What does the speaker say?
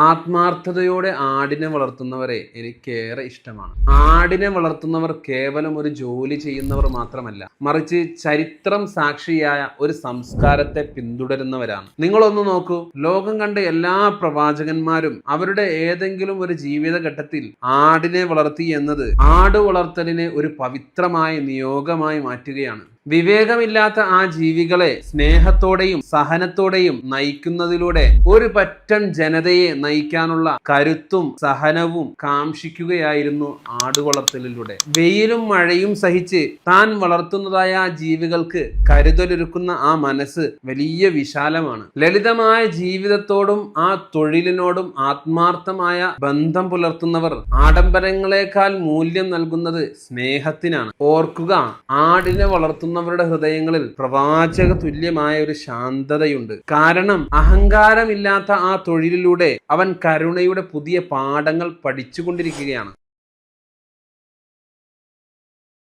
ആത്മാർത്ഥതയോടെ ആടിനെ വളർത്തുന്നവരെ എനിക്കേറെ ഇഷ്ടമാണ്. ആടിനെ വളർത്തുന്നവർ കേവലം ഒരു ജോലി ചെയ്യുന്നവർ മാത്രമല്ല, മറിച്ച് ചരിത്രം സാക്ഷിയായ ഒരു സംസ്കാരത്തെ പിന്തുടരുന്നവരാണ്. നിങ്ങളൊന്ന് നോക്കൂ, ലോകം കണ്ട എല്ലാ പ്രവാചകന്മാരും അവരുടെ ഏതെങ്കിലും ഒരു ജീവിതഘട്ടത്തിൽ ആടിനെ വളർത്തി എന്നത് ആട് വളർത്തലിനെ ഒരു പവിത്രമായ നിയോഗമായി മാറ്റുകയാണ്. വിവേകമില്ലാത്ത ആ ജീവികളെ സ്നേഹത്തോടെയും സഹനത്തോടെയും നയിക്കുന്നതിലൂടെ ഒരു പറ്റം ജനതയെ നയിക്കാനുള്ള കരുത്തും സഹനവും കാംക്ഷിക്കുകയായിരുന്നു ആടുവളർത്തലിലൂടെ. വെയിലും മഴയും സഹിച്ച് താൻ വളർത്തുന്നതായ ആ ജീവികൾക്ക് കരുതലൊരുക്കുന്ന ആ മനസ്സ് വലിയ വിശാലമാണ്. ലളിതമായ ജീവിതത്തോടും ആ തൊഴിലിനോടും ആത്മാർത്ഥമായ ബന്ധം പുലർത്തുന്നവർ ആഡംബരങ്ങളെക്കാൾ മൂല്യം നൽകുന്നത് സ്നേഹത്തിനാണ്. ഓർക്കുക, ആടിനെ വളർത്തുന്ന വരുടെ ഹൃദയങ്ങളിൽ പ്രവാചക തുല്യമായ ഒരു ശാന്തതയുണ്ട്. കാരണം അഹങ്കാരമില്ലാത്ത ആ തൊഴിലിലൂടെ അവൻ കരുണയുടെ പുതിയ പാഠങ്ങൾ പഠിച്ചുകൊണ്ടിരിക്കുകയാണ്.